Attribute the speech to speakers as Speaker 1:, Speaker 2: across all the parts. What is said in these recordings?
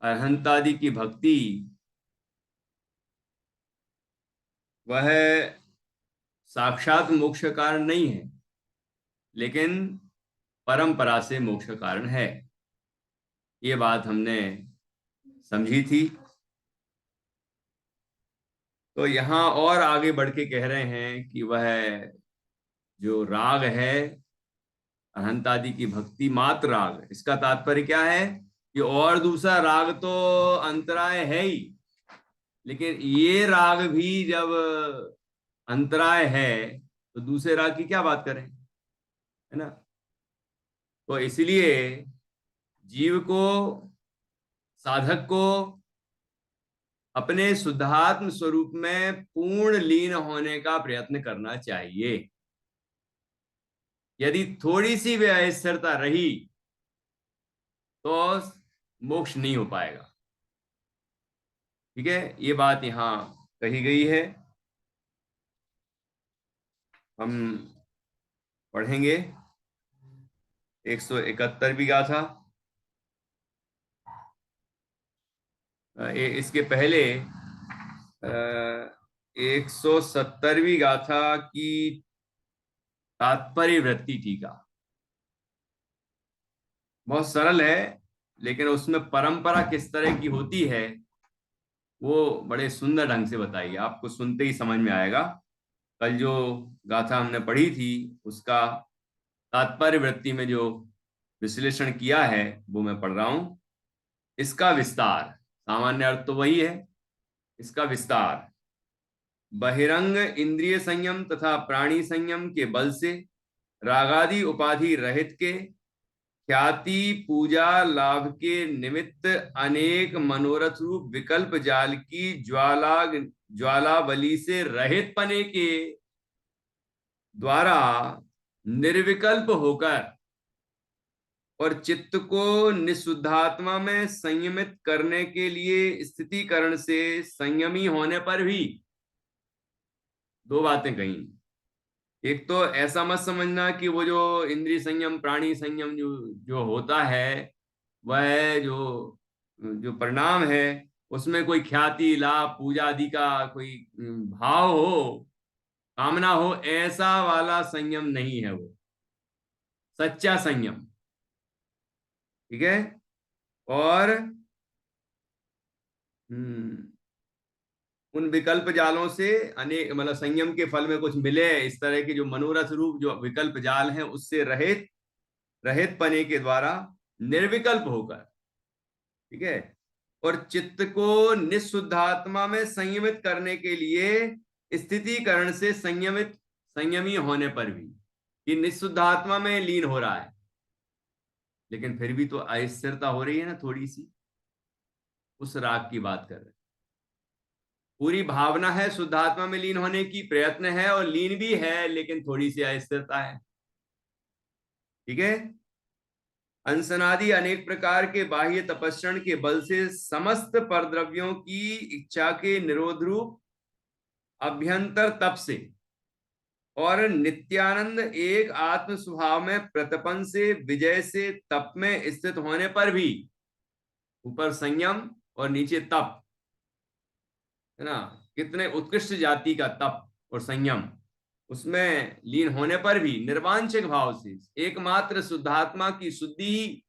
Speaker 1: अरहंतादि की भक्ति वह साक्षात मोक्ष कारण नहीं है, लेकिन परंपरा से मोक्ष कारण है। ये बात हमने समझी थी। तो यहाँ और आगे बढ़ के कह रहे हैं कि वह जो राग है, अनंतादि की भक्ति मात्र राग, इसका तात्पर्य क्या है कि और दूसरा राग तो अंतराय है ही, लेकिन ये राग भी जब अंतराय है तो दूसरे राग की क्या बात करें, है ना। तो इसलिए जीव को, साधक को अपने शुद्धात्म स्वरूप में पूर्ण लीन होने का प्रयत्न करना चाहिए। यदि थोड़ी सी भी अस्थिरता रही तो मोक्ष नहीं हो पाएगा। ठीक है, ये बात यहां कही गई है। हम पढ़ेंगे 171वीं गाथा। इसके पहले 170वीं गाथा की तात्पर्य वृत्ति टीका बहुत सरल है, लेकिन उसमें परंपरा किस तरह की होती है वो बड़े सुंदर ढंग से बताइए, आपको सुनते ही समझ में आएगा। कल जो गाथा हमने पढ़ी थी उसका तात्पर्य वृत्ति में जो विश्लेषण किया है वो मैं पढ़ रहा हूं। इसका विस्तार, सामान्य अर्थ तो वही है, इसका विस्तार बहिरंग इंद्रिय संयम तथा प्राणी संयम के बल से रागादि उपाधि रहित के ख्याति पूजा लाभ के निमित्त अनेक मनोरथ रूप विकल्प जाल की ज्वालावली से रहित पने के द्वारा निर्विकल्प होकर और चित्त को निशुद्धात्मा में संयमित करने के लिए स्थितिकरण से संयमी होने पर भी दो बातें कही। एक तो ऐसा मत समझना कि वो जो इंद्रिय संयम प्राणी संयम जो जो होता है वह जो जो परिणाम है उसमें कोई ख्याति लाभ पूजा आदि का कोई भाव हो, कामना हो, ऐसा वाला संयम नहीं है वो सच्चा संयम। ठीक है। और उन विकल्प जालों से अनेक मतलब संयम के फल में कुछ मिले, इस तरह के जो मनोरथ रूप जो विकल्प जाल हैं उससे रहित रहित पने के द्वारा निर्विकल्प होकर, ठीक है, और चित्त को निशुद्धात्मा में संयमित करने के लिए स्थितिकरण से संयमित संयमी होने पर भी, कि निशुद्धात्मा में लीन हो रहा है लेकिन फिर भी तो अस्थिरता हो रही है ना थोड़ी सी, उस राग की बात कर रहे हैं। पूरी भावना है शुद्धात्मा में लीन होने की, प्रयत्न है और लीन भी है, लेकिन थोड़ी सी अस्थिरता है। ठीक है। अंसनादि अनेक प्रकार के बाह्य तपस्रण के बल से समस्त परद्रव्यों की इच्छा के निरोध रूप अभ्यंतर तप से और नित्यानंद एक आत्म स्वभाव में प्रतपन से विजय से तप में स्थित होने पर भी, ऊपर संयम और नीचे तप, है ना, कितने उत्कृष्ट जाति का तप और संयम, उसमें लीन होने पर भी निर्वांछिक भाव से एकमात्र शुद्धात्मा की शुद्धि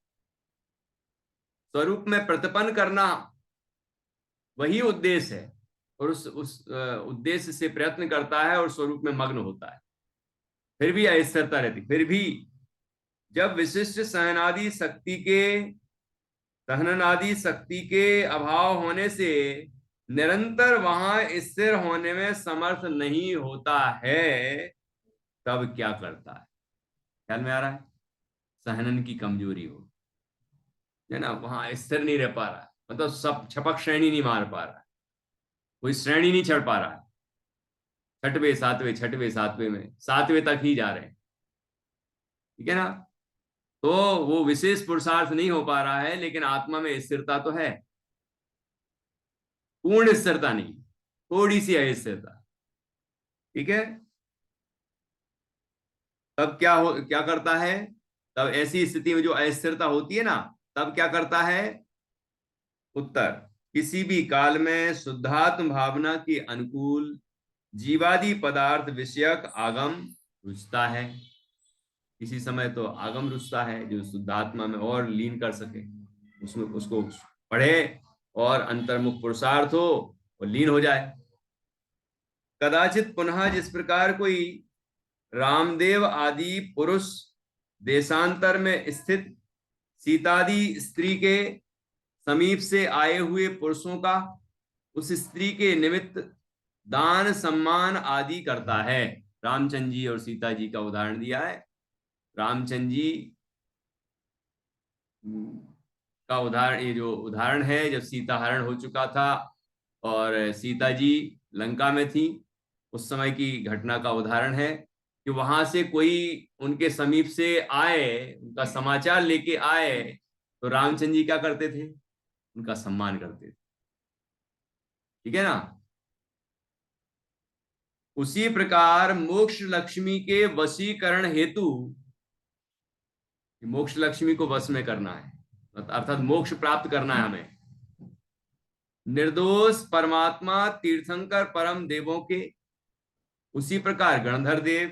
Speaker 1: स्वरूप में प्रतिपन्न करना वही उद्देश्य है, और उस उद्देश्य से प्रयत्न करता है और स्वरूप में मग्न होता है, फिर भी अस्थिरता रहती। फिर भी जब विशिष्ट सहननादि शक्ति के अभाव होने से निरंतर वहां स्थिर होने में समर्थ नहीं होता है, तब क्या करता है, ख्याल में आ रहा है। सहनन की कमजोरी हो, है ना, वहां स्थिर नहीं रह पा रहा है, मतलब सब छपक श्रेणी नहीं मार पा रहा है, कोई श्रेणी नहीं चढ़ पा रहा है, छठवें सातवें में सातवें तक ही जा रहे हैं। ठीक है ना। तो वो विशेष पुरुषार्थ नहीं हो पा रहा है, लेकिन आत्मा में स्थिरता तो है, पूर्ण स्थिरता नहीं, थोड़ी सी अस्थिरता। ठीक है। तब क्या करता है, तब ऐसी स्थिति में जो अस्थिरता होती है ना, तब क्या करता है, उत्तर, किसी भी काल में शुद्धात्म भावना के अनुकूल जीवादि पदार्थ विषयक आगम रुचता है। किसी समय तो आगम रुचता है जो शुद्धात्मा में और लीन कर सके, उसमें उसको पढ़े और अंतर्मुख पुरुषार्थ हो और लीन हो जाए। कदाचित पुनः जिस प्रकार कोई रामदेव आदि पुरुष देशांतर में स्थित सीतादि स्त्री के समीप से आए हुए पुरुषों का उस स्त्री के निमित्त दान सम्मान आदि करता है। रामचंद्र जी और सीता जी का उदाहरण दिया है। रामचंद्र जी का उदाहरण, ये जो उदाहरण है जब सीता हरण हो चुका था और सीता जी लंका में थी, उस समय की घटना का उदाहरण है कि वहां से कोई उनके समीप से आए, उनका समाचार लेके आए, तो रामचंद्र जी क्या करते थे? उनका सम्मान करते थे। ठीक है ना? उसी प्रकार मोक्ष लक्ष्मी के वशीकरण हेतु, मोक्ष लक्ष्मी को वश में करना है, अर्थात मोक्ष प्राप्त करना है हमें, निर्दोष परमात्मा तीर्थंकर परम देवों के, उसी प्रकार गणधर देव,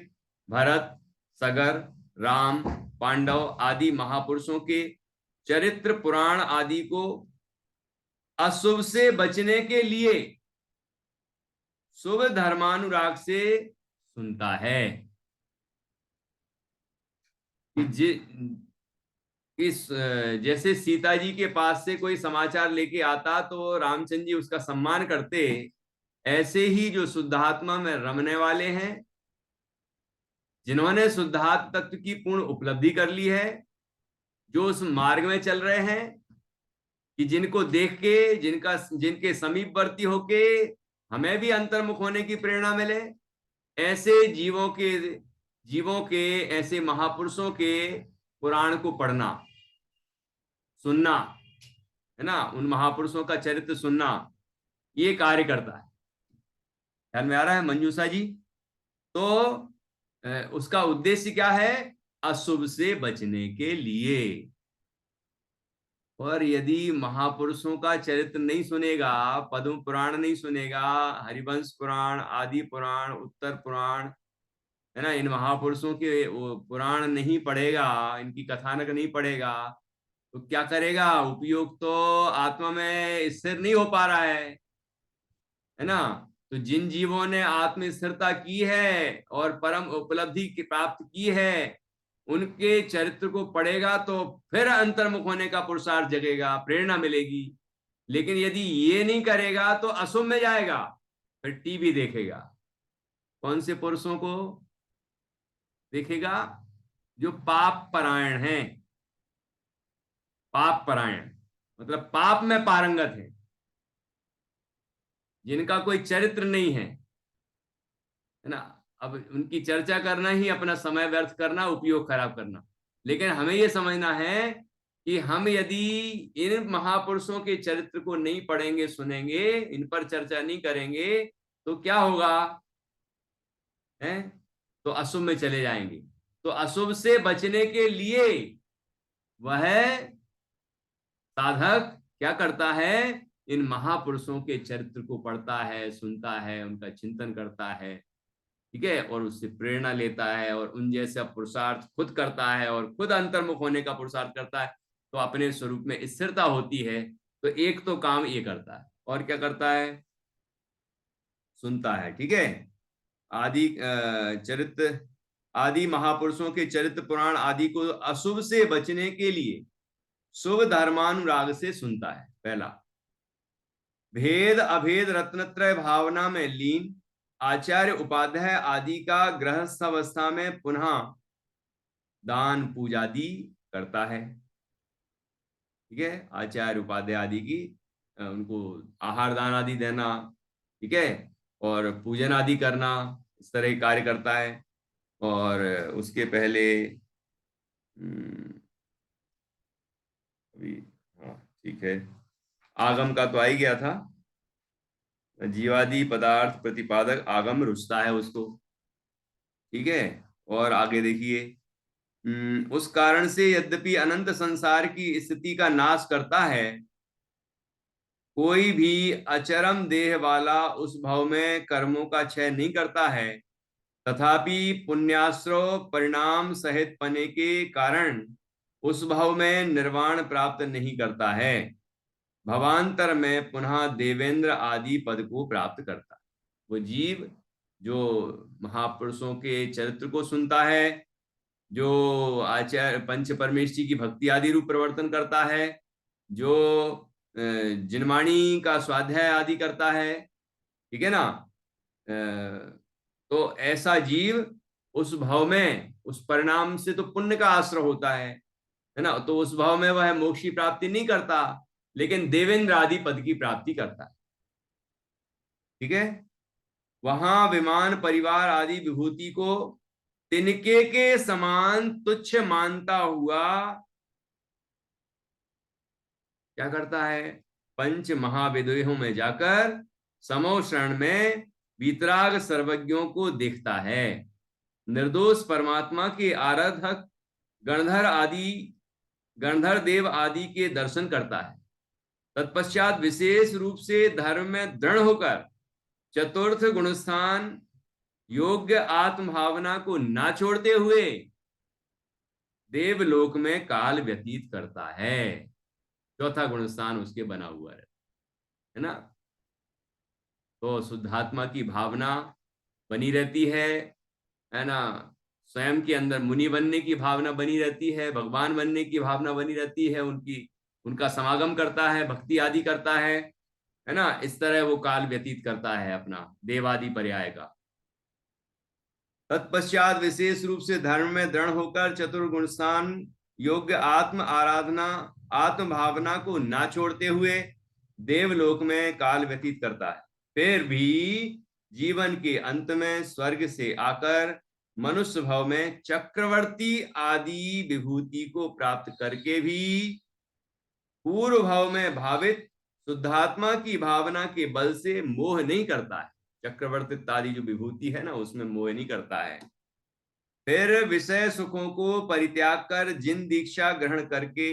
Speaker 1: भरत, सगर, राम, पांडव आदि महापुरुषों के चरित्र पुराण आदि को अशुभ से बचने के लिए शुभ धर्मानुराग से सुनता है। इस जैसे सीता जी के पास से कोई समाचार लेके आता तो रामचंद्र जी उसका सम्मान करते, ऐसे ही जो शुद्धात्मा में रमने वाले हैं, जिन्होंने शुद्धात्म तत्व की पूर्ण उपलब्धि कर ली है, जो उस मार्ग में चल रहे हैं, कि जिनको देख के, जिनके समीपवर्ती होके हमें भी अंतर्मुख होने की प्रेरणा मिले, ऐसे जीवों के ऐसे महापुरुषों के पुराण को पढ़ना, सुनना, है ना, उन महापुरुषों का चरित्र सुनना, ये कार्य करता है। ध्यान में आ रहा है मंजूषा जी? तो उसका उद्देश्य क्या है? अशुभ से बचने के लिए। और यदि महापुरुषों का चरित्र नहीं सुनेगा, पद्म पुराण नहीं सुनेगा, हरिवंश पुराण, आदि पुराण, उत्तर पुराण, है ना, इन महापुरुषों के पुराण नहीं पढ़ेगा, इनकी कथानक नहीं पढ़ेगा, तो क्या करेगा? उपयोग तो आत्मा में स्थिर नहीं हो पा रहा है ना। तो जिन जीवों ने आत्म स्थिरता की है और परम उपलब्धि की प्राप्त की है, उनके चरित्र को पढ़ेगा तो फिर अंतर्मुख होने का पुरुषार्थ जगेगा, प्रेरणा मिलेगी। लेकिन यदि ये नहीं करेगा तो अशुभ में जाएगा, फिर टीवी देखेगा। कौन से पुरुषों को देखेगा? जो पाप परायण हैं। पाप परायण मतलब पाप में पारंगत है, जिनका कोई चरित्र नहीं है ना। अब उनकी चर्चा करना ही अपना समय व्यर्थ करना, उपयोग खराब करना। लेकिन हमें यह समझना है कि हम यदि इन महापुरुषों के चरित्र को नहीं पढ़ेंगे, सुनेंगे, इन पर चर्चा नहीं करेंगे, तो क्या होगा? है, तो अशुभ में चले जाएंगे। तो अशुभ से बचने के लिए वह साधक क्या करता है? इन महापुरुषों के चरित्र को पढ़ता है, सुनता है, उनका चिंतन करता है, ठीक है, और उससे प्रेरणा लेता है और उन जैसा पुरुषार्थ खुद करता है और खुद अंतर्मुख होने का पुरुषार्थ करता है, तो अपने स्वरूप में स्थिरता होती है। तो एक तो काम ये करता है, और क्या करता है? सुनता है। ठीक है, आदि चरित्र, आदि महापुरुषों के चरित्र पुराण आदि को अशुभ से बचने के लिए शुभ धर्मानुराग से सुनता है। पहला, भेद अभेद रत्नत्रय भावना में लीन आचार्य उपाध्याय आदि का गृहस्थ अवस्था में पुनः दान पूजादि करता है। ठीक है, आचार्य उपाध्याय आदि की उनको आहार दान आदि देना, ठीक है, और पूजन आदि करना, इस तरह के कार्य करता है। और उसके पहले अभी, हाँ ठीक है, आगम का तो आ ही गया था। जीवादि पदार्थ प्रतिपादक आगम रुचता है उसको। ठीक है, और आगे देखिए, उस कारण से यद्यपि अनंत संसार की स्थिति का नाश करता है, कोई भी अचरम देह वाला उस भव में कर्मों का क्षय नहीं करता है, तथापि पुण्याश्रव परिणाम सहित पने के कारण उस भव में निर्वाण प्राप्त नहीं करता है, भवांतर में पुनः देवेंद्र आदि पद को प्राप्त करता है। वो जीव जो महापुरुषों के चरित्र को सुनता है, जो आचार्य पंच परमेष्ठी की भक्ति आदि रूप प्रवर्तन करता है, जो जिनवाणी का स्वाध्याय आदि करता है, ठीक है ना, तो ऐसा जीव उस भाव में, उस परिणाम से तो पुण्य का आश्रय होता है ना, तो उस भाव में वह मोक्ष की प्राप्ति नहीं करता, लेकिन देवेंद्र आदि पद की प्राप्ति करता है। ठीक है, वहां विमान परिवार आदि विभूति को तिनके के समान तुच्छ मानता हुआ क्या करता है, पंच महाविदेहों में जाकर समो शरण में वीतराग सर्वज्ञों को देखता है, निर्दोष परमात्मा के आराधक गणधर देव आदि के दर्शन करता है। तत्पश्चात विशेष रूप से धर्म में दृढ़ होकर चतुर्थ गुणस्थान योग्य आत्म भावना को ना छोड़ते हुए देवलोक में काल व्यतीत करता है। चौथा गुणस्थान उसके बना हुआ है ना, तो शुद्धात्मा की भावना बनी रहती है ना, स्वयं के अंदर मुनि बनने की भावना बनी रहती है, भगवान बनने की भावना बनी रहती है, उनका समागम करता है, भक्ति आदि करता है ना, इस तरह वो काल व्यतीत करता है अपना देवादि पर्याय का। तत्पश्चात विशेष रूप से धर्म में दृढ़ होकर चतुर्गुण स्थान योग्य आत्म आराधना आत्म भावना को ना छोड़ते हुए देवलोक में काल व्यतीत करता है। फिर भी जीवन के अंत में स्वर्ग से आकर मनुष्य भव में चक्रवर्ती आदि विभूति को प्राप्त करके भी पूर्व भाव में भावित शुद्धात्मा की भावना के बल से मोह नहीं करता है। चक्रवर्ती आदि जो विभूति है ना, उसमें मोह नहीं करता है। फिर विषय सुखों को परित्याग कर जिन दीक्षा ग्रहण करके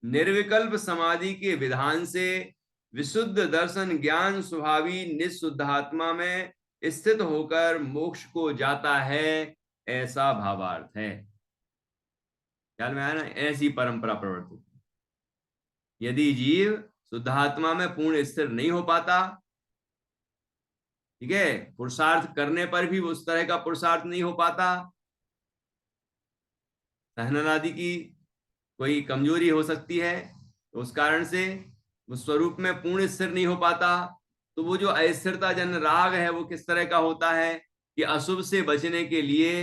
Speaker 1: निर्विकल्प समाधि के विधान से विशुद्ध दर्शन ज्ञान स्वभावी निशुद्धात्मा में स्थित होकर मोक्ष को जाता है, ऐसा भावार्थ है। ख्याल में आया ना, ऐसी परंपरा प्रवर्तित। यदि जीव शुद्धात्मा में पूर्ण स्थिर नहीं हो पाता, ठीक है, पुरुषार्थ करने पर भी उस तरह का पुरुषार्थ नहीं हो पाता, सहनन आदि की कोई कमजोरी हो सकती है, तो उस कारण से वो स्वरूप में पूर्ण स्थिर नहीं हो पाता, तो वो जो अस्थिरता जन राग है वो किस तरह का होता है कि अशुभ से बचने के लिए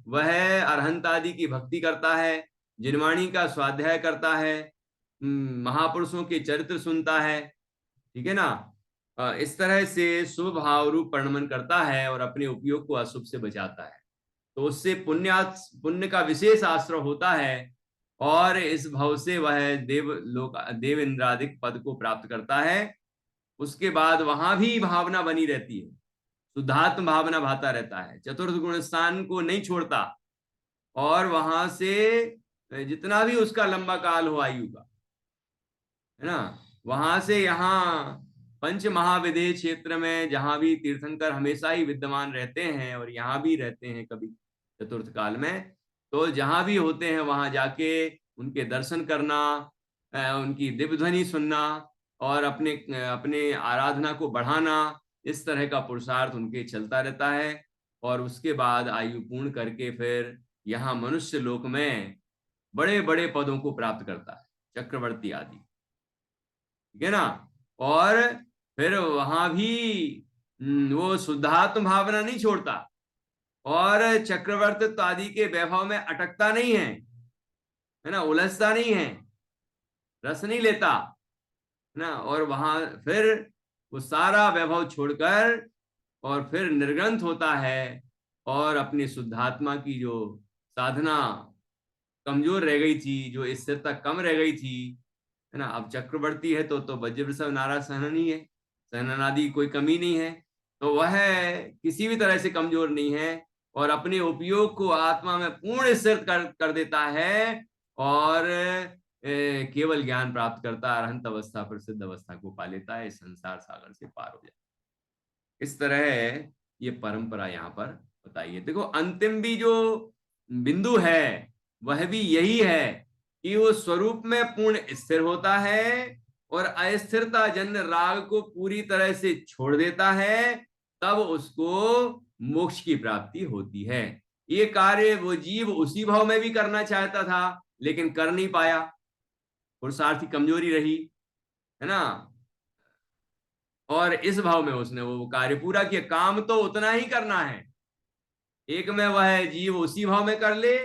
Speaker 1: वह अरहंत आदि की भक्ति करता है, जिनवाणी का स्वाध्याय करता है, महापुरुषों के चरित्र सुनता है, ठीक है ना, इस तरह से शुभ भाव रूप परिणमन करता है और अपने उपयोग को अशुभ से बचाता है, तो उससे पुण्य का विशेष आश्रय होता है और इस भव से वह देव इंद्रादिक पद को प्राप्त करता है। उसके बाद वहां भी भावना बनी रहती है, शुद्धात्म भावना भाता रहता है, चतुर्थ गुण स्थान को नहीं छोड़ता, और वहां से जितना भी उसका लंबा काल हो आयु का, है ना, वहां से यहाँ पंच महाविदेह क्षेत्र में जहां भी तीर्थंकर हमेशा ही विद्यमान रहते हैं और यहाँ भी रहते हैं कभी चतुर्थ काल में, तो जहां भी होते हैं वहां जाके उनके दर्शन करना, उनकी दिव्य ध्वनि सुनना और अपने अपने आराधना को बढ़ाना, इस तरह का पुरुषार्थ उनके चलता रहता है। और उसके बाद आयु पूर्ण करके फिर यहाँ मनुष्य लोक में बड़े बड़े पदों को प्राप्त करता है, चक्रवर्ती आदि, ठीक है ना। और फिर वहां भी वो शुद्धात्म भावना नहीं छोड़ता और चक्रवर्तित्व आदि के वैभव में अटकता नहीं है ना, उलझता नहीं है, रस नहीं लेता, है ना, और वहां फिर वो सारा वैभव छोड़कर और फिर निर्ग्रंथ होता है और अपनी शुद्धात्मा की जो साधना कमजोर रह गई थी, जो स्थिरता कम रह गई थी, है ना, अब चक्रवर्ती है तो वज्रवृषभ नाराज सहनन ही है, सहनन आदि कोई कमी नहीं है, तो वह किसी भी तरह से कमजोर नहीं है और अपने उपयोग को आत्मा में पूर्ण स्थिर कर देता है और केवल ज्ञान प्राप्त करता है, अरहंत अवस्था पर सिद्ध अवस्था को पा लेता है, इस संसार सागर से पार हो जाता है। इस तरह ये परंपरा यहाँ पर बताइए। देखो अंतिम भी जो बिंदु है वह भी यही है कि वो स्वरूप में पूर्ण स्थिर होता है और अस्थिरता जन्य राग को पूरी तरह से छोड़ देता है, तब उसको मोक्ष की प्राप्ति होती है। ये कार्य वो जीव उसी भाव में भी करना चाहता था लेकिन कर नहीं पाया, पुरुषार्थ की कमजोरी रही, है ना। और इस भाव में उसने वो कार्य पूरा किया। काम तो उतना ही करना है, एक में वह जीव उसी भाव में कर ले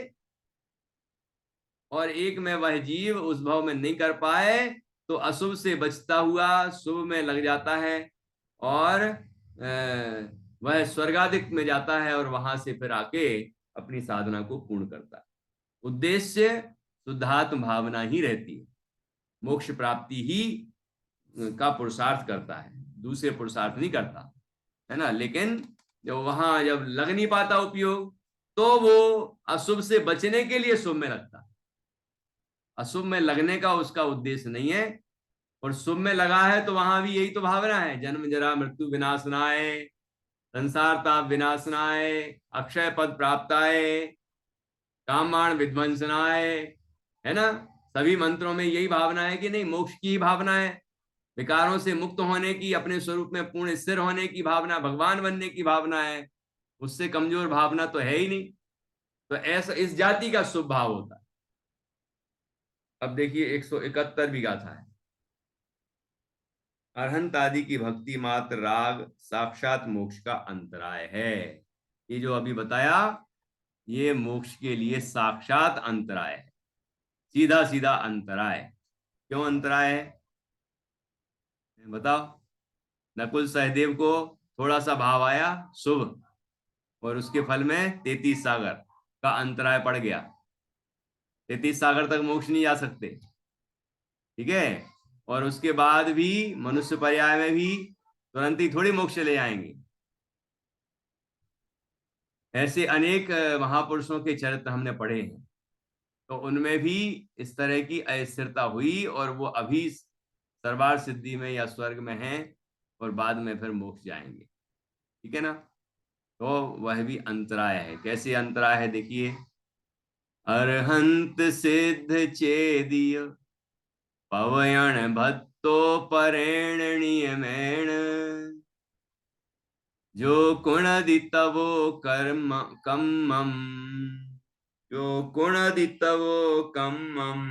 Speaker 1: और एक में वह जीव उस भाव में नहीं कर पाए तो अशुभ से बचता हुआ शुभ में लग जाता है और वह स्वर्गादिक में जाता है और वहां से फिर आके अपनी साधना को पूर्ण करता है। उद्देश्य शुद्धात्म भावना ही रहती है, मोक्ष प्राप्ति ही का पुरुषार्थ करता है, दूसरे पुरुषार्थ नहीं करता, है ना। लेकिन जब लग नहीं पाता उपयोग तो वो अशुभ से बचने के लिए शुभ में लगता। अशुभ में लगने का उसका उद्देश्य नहीं है, और शुभ में लगा है तो वहां भी यही तो भावना है, जन्म जरा मृत्यु विनाशनाय, संसार ताप विनाशनाय, अक्षय पद प्राप्ताय, कामाण विध्वंसनाय, है ना। सभी मंत्रों में यही भावना है कि नहीं, मोक्ष की ही भावना है, विकारों से मुक्त होने की, अपने स्वरूप में पूर्ण स्थिर होने की भावना, भगवान बनने की भावना है। उससे कमजोर भावना तो है ही नहीं। तो ऐसा इस जाति का शुभ भाव होता है। अब देखिए 171 भी गाथा है। अरहंत आदि की भक्ति मात्र राग साक्षात मोक्ष का अंतराय है। ये जो अभी बताया ये मोक्ष के लिए साक्षात अंतराय है, सीधा सीधा अंतराय। क्यों अंतराय है बताओ। नकुल सहदेव को थोड़ा सा भाव आया शुभ और उसके फल में 33 सागर का अंतराय पड़ गया। 33 सागर तक मोक्ष नहीं जा सकते, ठीक है। और उसके बाद भी मनुष्य पर्याय में भी तुरंत ही थोड़ी मोक्ष चले जाएंगे। ऐसे अनेक महापुरुषों के चरित्र हमने पढ़े हैं, तो उनमें भी इस तरह की अस्थिरता हुई और वो अभी सर्वार सिद्धि में या स्वर्ग में हैं और बाद में फिर मोक्ष जाएंगे, ठीक है ना। तो वह भी अंतराय है। कैसे अंतराय है देखिए। अरहंत सिद्ध चेदिय पवयण भत्तोपरेण नियमेण, जो कुणदितवो कर्म कम्मम, जो कुणदितवो कम्मम,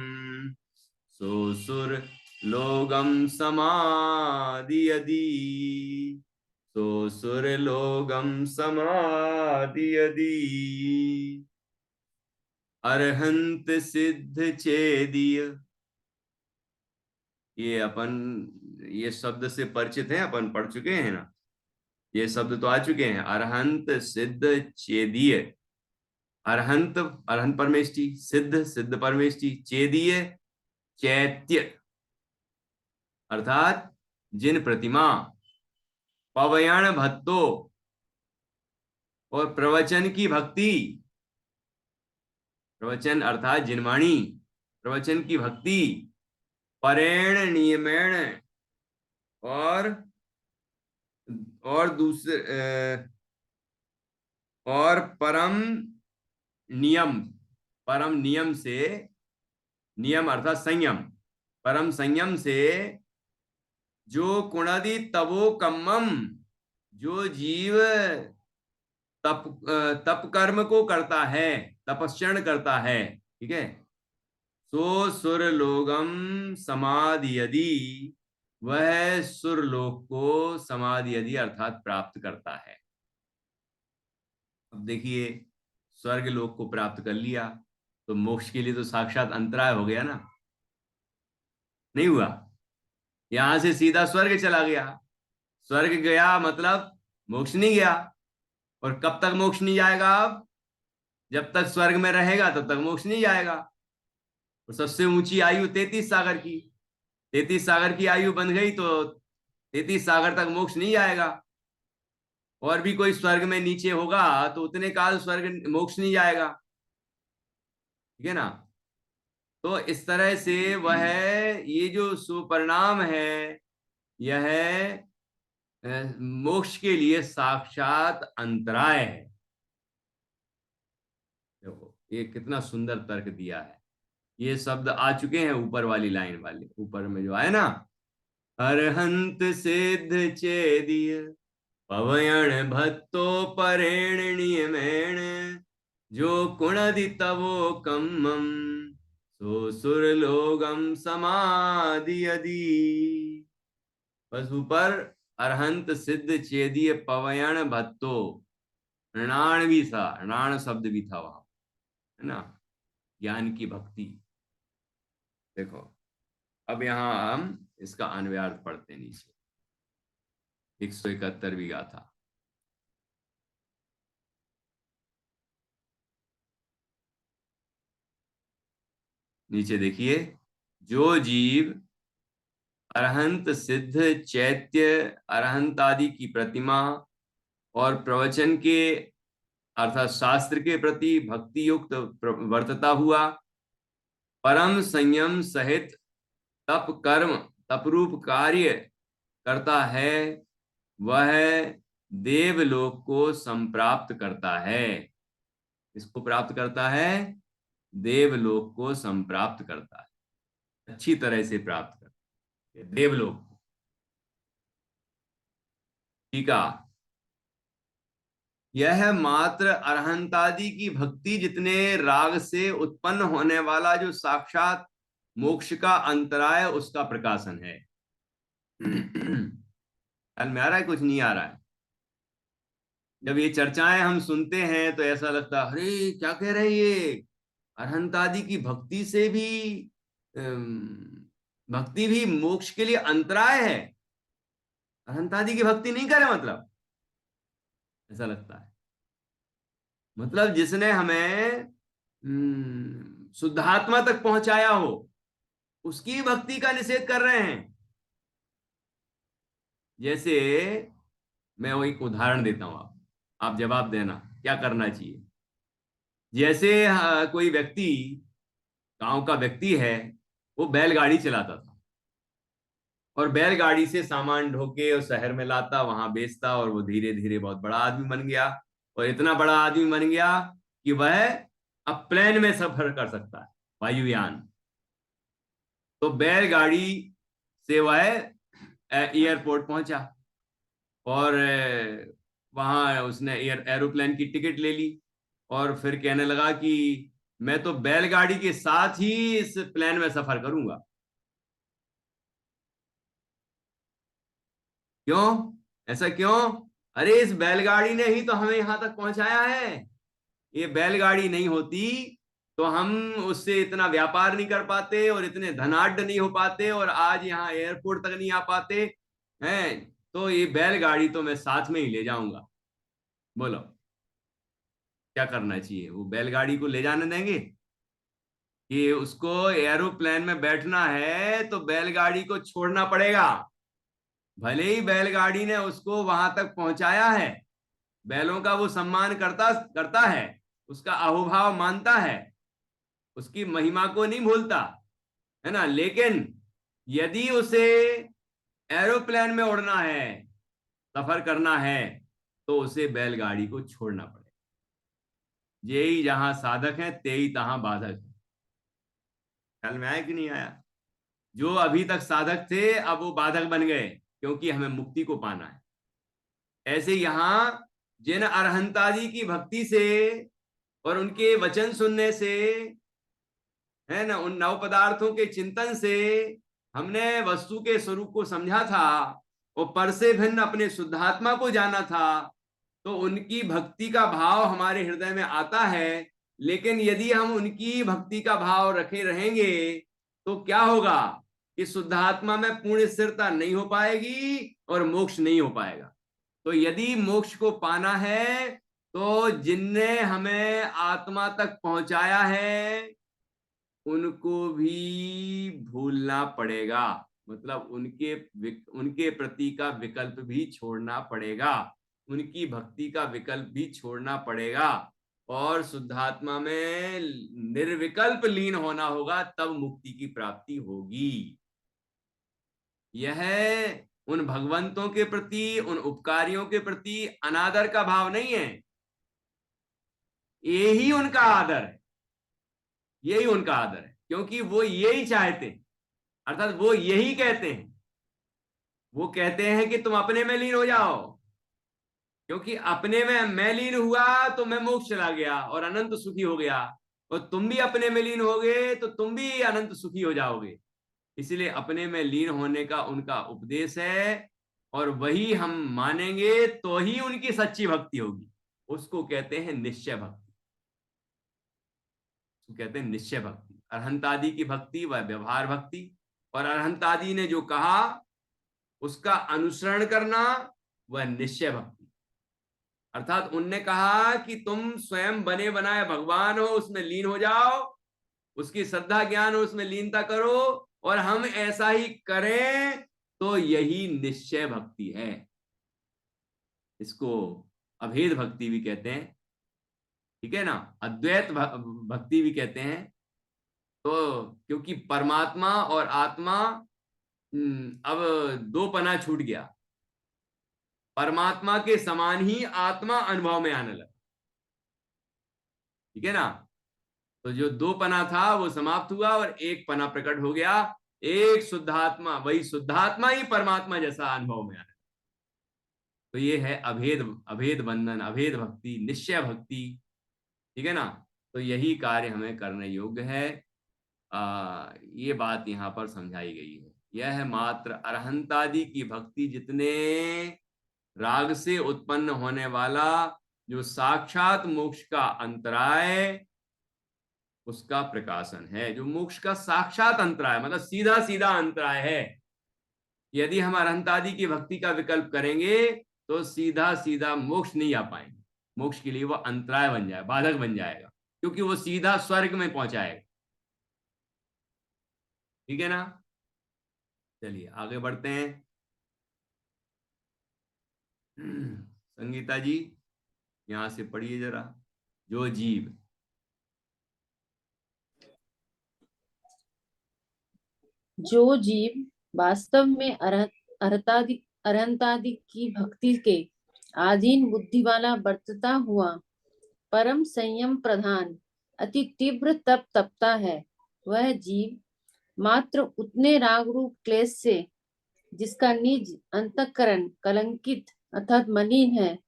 Speaker 1: सोसुर लोगम समादियदि, सोसुर लोगम समादियदि। अरहंत सिद्ध चेदिय, ये शब्द से परिचित हैं, अपन पढ़ चुके हैं ना, ये शब्द तो आ चुके हैं। अरहंत सिद्ध चेदीय, अरहंत अरहंत परमेष्टि, सिद्ध सिद्ध परमेष्टि, चेदीय चैत्य अर्थात जिन प्रतिमा, पवयान भत्तो और प्रवचन की भक्ति, प्रवचन अर्थात जिनवाणी, प्रवचन की भक्ति, परेण नियमेण और दूसरे और परम नियम, परम नियम से, नियम अर्थात संयम, परम संयम से, जो कुणादि तवो कम्मम, जो जीव तप तप कर्म को करता है, तपस्चरण करता है, ठीक है। सो सुर लोगम समाधि यदि, वह सुरलोक को समाधि यदि अर्थात प्राप्त करता है। अब देखिए स्वर्ग लोक को प्राप्त कर लिया तो मोक्ष के लिए तो साक्षात अंतराय हो गया ना, नहीं हुआ। यहां से सीधा स्वर्ग चला गया, स्वर्ग गया मतलब मोक्ष नहीं गया। और कब तक मोक्ष नहीं जाएगा? अब जब तक स्वर्ग में रहेगा तब तक मोक्ष नहीं जाएगा। और सबसे ऊंची आयु 33 सागर की, 33 सागर की आयु बन गई तो 33 सागर तक मोक्ष नहीं जाएगा। और भी कोई स्वर्ग में नीचे होगा तो उतने काल स्वर्ग मोक्ष नहीं जाएगा, ठीक है ना। तो इस तरह से वह ये जो सुपरिणाम है, यह मोक्ष के लिए साक्षात अंतराय है। देखो ये कितना सुंदर तर्क दिया है। ये शब्द आ चुके हैं ऊपर वाली लाइन वाले, ऊपर में जो आए ना, अरहंत सिद्ध चेदिय पवयण भत्तो परेण नियमेण जो कुणदि तवो कम्मम सो सुरलोगम समाधि यदि। बस ऊपर अरहंत सिद्ध चेदीय पवयण भत्तो, ऋणाण भी था, ऋणाण शब्द भी था वहां, है ना, ज्ञान की भक्ति। देखो अब यहां हम इसका अन्वयार्थ पढ़ते हैं नीचे, 171वीं गाथा। नीचे देखिए, जो जीव अरहंत सिद्ध चैत्य अरहंत आदि की प्रतिमा और प्रवचन के अर्थात शास्त्र के प्रति भक्ति युक्त वर्तता हुआ, परम संयम सहित तप कर्म तपरूप कार्य करता है, वह देवलोक को संप्राप्त करता है। इसको प्राप्त करता है, देवलोक को संप्राप्त करता है, अच्छी तरह से प्राप्त करता है देवलोक को। ठीक है, यह मात्र अरहंतादि की भक्ति जितने राग से उत्पन्न होने वाला जो साक्षात मोक्ष का अंतराय, उसका प्रकाशन है। ख्याल में आ रहा है, कुछ नहीं आ रहा है? जब ये चर्चाएं हम सुनते हैं तो ऐसा लगता है, अरे क्या कह रहे हैं ये, अरहंत आदि की भक्ति से भी भक्ति भी मोक्ष के लिए अंतराय है, अरहंत आदि की भक्ति नहीं करे, मतलब ऐसा लगता है। मतलब जिसने हमें शुद्धात्मा तक पहुंचाया हो, उसकी भक्ति का निषेध कर रहे हैं। जैसे मैं वो एक उदाहरण देता हूं, आप जवाब देना क्या करना चाहिए। जैसे कोई व्यक्ति, गांव का व्यक्ति है, वो बैलगाड़ी चलाता था और बैलगाड़ी से सामान ढोके और शहर में लाता, वहां बेचता, और वो धीरे धीरे बहुत बड़ा आदमी बन गया। और इतना बड़ा आदमी बन गया कि वह अब प्लेन में सफर कर सकता है, वायुयान। तो बैलगाड़ी से वह एयरपोर्ट पहुंचा और वहां उसने एरोप्लेन की टिकट ले ली और फिर कहने लगा कि मैं तो बैलगाड़ी के साथ ही इस प्लेन में सफर करूंगा। क्यों? ऐसा क्यों? अरे इस बैलगाड़ी ने ही तो हमें यहां तक पहुंचाया है। ये बैलगाड़ी नहीं होती तो हम उससे इतना व्यापार नहीं कर पाते और इतने धनाढ्य नहीं हो पाते और आज यहाँ एयरपोर्ट तक नहीं आ पाते हैं। तो ये बैलगाड़ी तो मैं साथ में ही ले जाऊंगा। बोलो क्या करना चाहिए? वो बैलगाड़ी को ले जाने देंगे? कि उसको एरोप्लेन में बैठना है तो बैलगाड़ी को छोड़ना पड़ेगा। भले ही बैलगाड़ी ने उसको वहां तक पहुंचाया है, बैलों का वो सम्मान करता करता है, उसका अहोभाव मानता है, उसकी महिमा को नहीं भूलता, है ना, लेकिन यदि उसे एरोप्लेन में उड़ना है, सफर करना है, तो उसे बैलगाड़ी को छोड़ना पड़ेगा। जेई जहां साधक है तेई तहां बाधक है। ख्याल में आया कि नहीं आया? जो अभी तक साधक थे अब वो बाधक बन गए, क्योंकि हमें मुक्ति को पाना है। ऐसे यहां जिन अरहंतादि की भक्ति से और उनके वचन सुनने से, है ना, उन नव पदार्थों के चिंतन से हमने वस्तु के स्वरूप को समझा था और पर से भिन्न अपने शुद्धात्मा को जाना था, तो उनकी भक्ति का भाव हमारे हृदय में आता है। लेकिन यदि हम उनकी भक्ति का भाव रखे रहेंगे तो क्या होगा कि शुद्धात्मा में पूर्ण स्थिरता नहीं हो पाएगी और मोक्ष नहीं हो पाएगा। तो यदि मोक्ष को पाना है तो जिनने हमें आत्मा तक पहुंचाया है उनको भी भूलना पड़ेगा, मतलब उनके उनके प्रति का विकल्प भी छोड़ना पड़ेगा, उनकी भक्ति का विकल्प भी छोड़ना पड़ेगा। और शुद्धात्मा में निर्विकल्प लीन होना होगा, तब मुक्ति की प्राप्ति होगी। यह उन भगवंतों के प्रति, उन उपकारियों के प्रति अनादर का भाव नहीं है, यही उनका आदर है, यही उनका आदर है, क्योंकि वो यही चाहते हैं, अर्थात वो यही कहते हैं। वो कहते हैं कि तुम अपने में लीन हो जाओ, क्योंकि अपने में मैं लीन हुआ तो मैं मोक्ष चला गया और अनंत सुखी हो गया, और तुम भी अपने में लीन हो गए तो तुम भी अनंत सुखी हो जाओगे। इसलिए अपने में लीन होने का उनका उपदेश है, और वही हम मानेंगे तो ही उनकी सच्ची भक्ति होगी। उसको कहते हैं निश्चय भक्ति, उसको कहते हैं निश्चय भक्ति। अरहंतादि की भक्ति व व्यवहार भक्ति, और अरहंतादि ने जो कहा उसका अनुसरण करना वह निश्चय भक्ति। अर्थात उनने कहा कि तुम स्वयं बने बनाए भगवान हो, उसमें लीन हो जाओ, उसकी श्रद्धा ज्ञान हो, उसमें लीनता करो, और हम ऐसा ही करें, तो यही निश्चय भक्ति है। इसको अभेद भक्ति भी कहते हैं, ठीक है ना, अद्वैत भक्ति भी कहते हैं। तो क्योंकि परमात्मा और आत्मा अब दो पना छूट गया, परमात्मा के समान ही आत्मा अनुभव में आने लगा, ठीक है ना। तो जो दो पना था वो समाप्त हुआ और एक पना प्रकट हो गया, एक शुद्धात्मा, वही शुद्धात्मा ही परमात्मा जैसा अनुभव में आने। तो ये है अभेद, अभेद बंधन, अभेद भक्ति, निश्चय भक्ति, ठीक है ना। तो यही कार्य हमें करने योग्य है। ये बात यहाँ पर समझाई गई है। यह है मात्र अरहंतादि की भक्ति, जितने राग से उत्पन्न होने वाला जो साक्षात मोक्ष का अंतराय, उसका प्रकाशन है। जो मोक्ष का साक्षात अंतराय, मतलब सीधा सीधा अंतराय है। यदि हम अरहंतादि की भक्ति का विकल्प करेंगे तो सीधा सीधा मोक्ष नहीं आ पाएंगे, मोक्ष के लिए वो अंतराय बन जाए, बाधक बन जाएगा, क्योंकि वो सीधा स्वर्ग में पहुंचाएगा, ठीक है ना। चलिए आगे बढ़ते हैं। संगीता जी यहां से पढ़िए जरा। जो जीव,
Speaker 2: जो जीव वास्तव में अरहंतादि की भक्ति के अधीन बुद्धि वाला वर्तता हुआ परम संयम प्रधान अति तीव्र तप तपता है, वह जीव मात्र उतने राग रूप क्लेश से जिसका निज अंतःकरण कलंकित अर्थात मलिन है,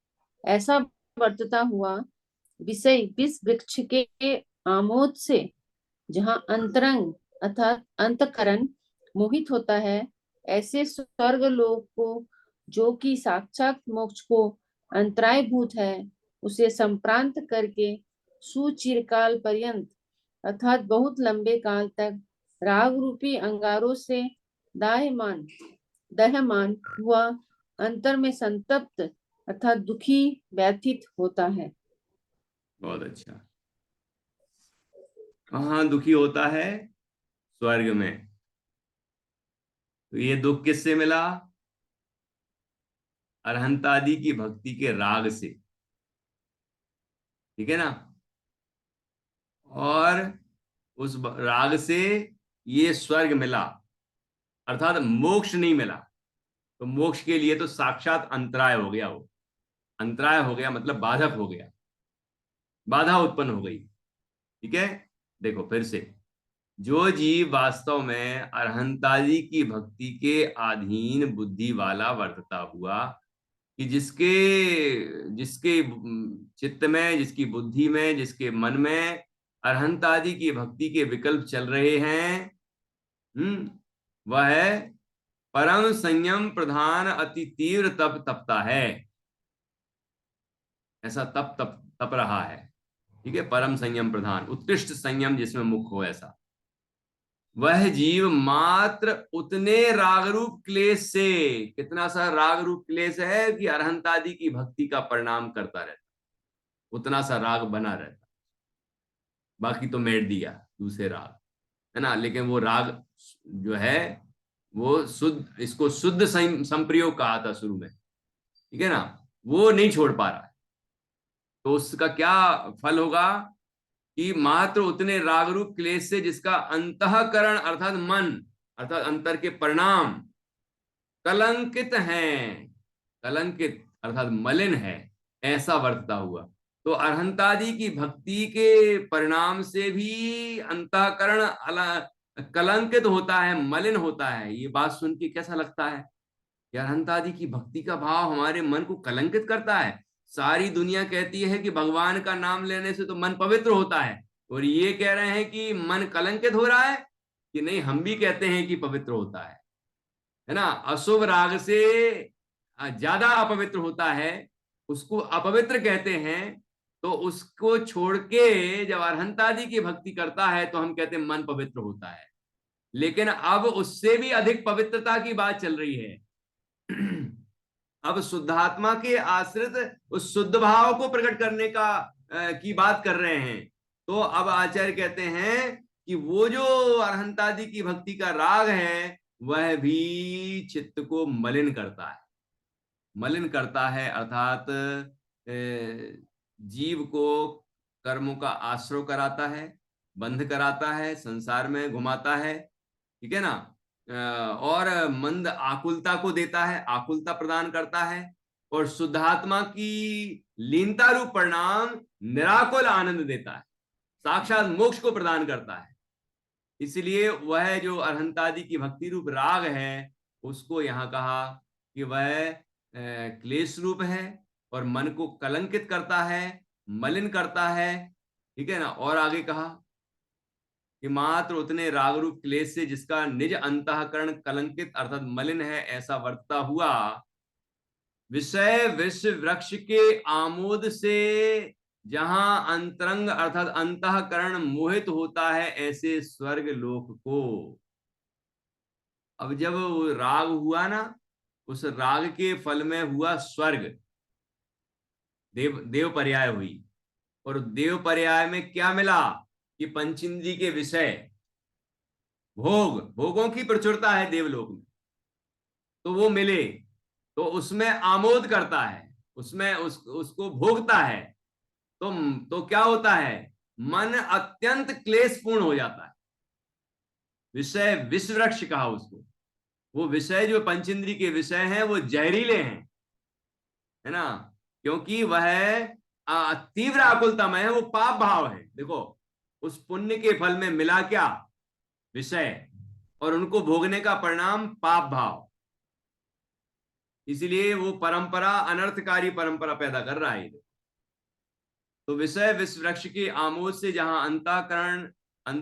Speaker 2: ऐसा वर्तता हुआ विषय विष वृक्ष के आमोद से जहाँ अंतरंग अर्थात अंतःकरण मोहित होता है, ऐसे स्वर्ग लोक को, जो कि साक्षात मोक्ष को अंतराय भूत है, उसे संप्रांत करके सुचिरकाल पर्यंत अर्थात बहुत लंबे काल तक राग रूपी अंगारों से दाह्यमान दह्यमान हुआ अंतर में संतप्त अर्थात दुखी व्यथित होता है।
Speaker 1: बहुत अच्छा। कहाँ दुखी होता है? स्वर्ग में। तो ये दुख किससे मिला? अरहंतादि की भक्ति के राग से, ठीक है ना। और उस राग से ये स्वर्ग मिला, अर्थात मोक्ष नहीं मिला। तो मोक्ष के लिए तो साक्षात अंतराय हो गया, वो अंतराय हो गया मतलब बाधक हो गया, बाधा उत्पन्न हो गई, ठीक है। देखो फिर से, जो जीव वास्तव में अरहंतादि की भक्ति के अधीन बुद्धि वाला वर्तता हुआ, कि जिसके जिसके चित्त में, जिसकी बुद्धि में, जिसके मन में अरहंतादि की भक्ति के विकल्प चल रहे हैं, वह परम संयम प्रधान अति तीव्र तप तपता है। ऐसा तप तप तप रहा है, ठीक है। परम संयम प्रधान, उत्कृष्ट संयम जिसमें मुख हो, ऐसा वह जीव मात्र उतने रागरूप क्लेश से, कितना सा रागरूप क्लेश है कि अरहंतादि की भक्ति का परिणाम करता रहता, उतना सा राग बना रहता, बाकी तो मेट दिया दूसरे राग, है ना। लेकिन वो राग जो है वो शुद्ध, इसको शुद्ध संप्रयोग कहा था शुरू में, ठीक है ना, वो नहीं छोड़ पा रहा है। तो उसका क्या फल होगा कि मात्र उतने राग रूप क्लेश से जिसका अंतःकरण अर्थात मन अर्थात अंतर के परिणाम कलंकित हैं, कलंकित अर्थात मलिन है, ऐसा वर्तता हुआ। तो अरहंतादि की भक्ति के परिणाम से भी अंतःकरण कलंकित होता है, मलिन होता है। ये बात सुन के कैसा लगता है? अरहंतादि की भक्ति का भाव हमारे मन को कलंकित करता है। सारी दुनिया कहती है कि भगवान का नाम लेने से तो मन पवित्र होता है, और ये कह रहे हैं कि मन कलंकित हो रहा है। कि नहीं, हम भी कहते हैं कि पवित्र होता है ना। अशुभ राग से ज्यादा अपवित्र होता है, उसको अपवित्र कहते हैं। तो उसको छोड़ के जब अरहंतादि की भक्ति करता है तो हम कहते हैं मन पवित्र होता है। लेकिन अब उससे भी अधिक पवित्रता की बात चल रही है। अब शुद्धात्मा के आश्रित उस शुद्ध भाव को प्रकट करने की बात कर रहे हैं। तो अब आचार्य कहते हैं कि वो जो अरहंतादि की भक्ति का राग है वह भी चित्त को मलिन करता है। मलिन करता है अर्थात जीव को कर्मों का आश्रय कराता है, बंध कराता है, संसार में घुमाता है, ठीक है ना। और मंद आकुलता को देता है, आकुलता प्रदान करता है। और शुद्धात्मा की लीनता रूप परिणाम निराकुल आनंद देता है, साक्षात मोक्ष को प्रदान करता है। इसलिए वह जो अरहंतादि की भक्ति रूप राग है उसको यहाँ कहा कि वह क्लेश रूप है और मन को कलंकित करता है, मलिन करता है, ठीक है ना। और आगे कहा कि मात्र उतने राग रूप क्लेश से जिसका निज अंतःकरण कलंकित अर्थात मलिन है, ऐसा वर्तता हुआ विषय विश्व वृक्ष के आमोद से जहां अंतरंग अर्थात अंतःकरण मोहित होता है, ऐसे स्वर्ग लोक को। अब जब राग हुआ ना, उस राग के फल में हुआ स्वर्ग, देव देव पर्याय हुई। और देव पर्याय में क्या मिला कि पंचेंद्रिय के विषय भोगों की प्रचुरता है देवलोक में, तो वो मिले तो उसमें आमोद करता है, उसमें उसको भोगता है। तो क्या होता है? मन अत्यंत क्लेशपूर्ण हो जाता है। विषय विष वृक्ष कहा उसको। वो विषय जो पंचेंद्रिय के विषय हैं वो जहरीले हैं, है ना। क्योंकि वह तीव्र आकुलतामय है, वो पाप भाव है। देखो, उस पुण्य के फल में मिला क्या? विषय, और उनको भोगने का परिणाम पाप भाव। इसलिए वो परंपरा अनर्थकारी परंपरा पैदा कर रहा है। तो विषय विष वृक्ष के आमोद से जहां अंतःकरण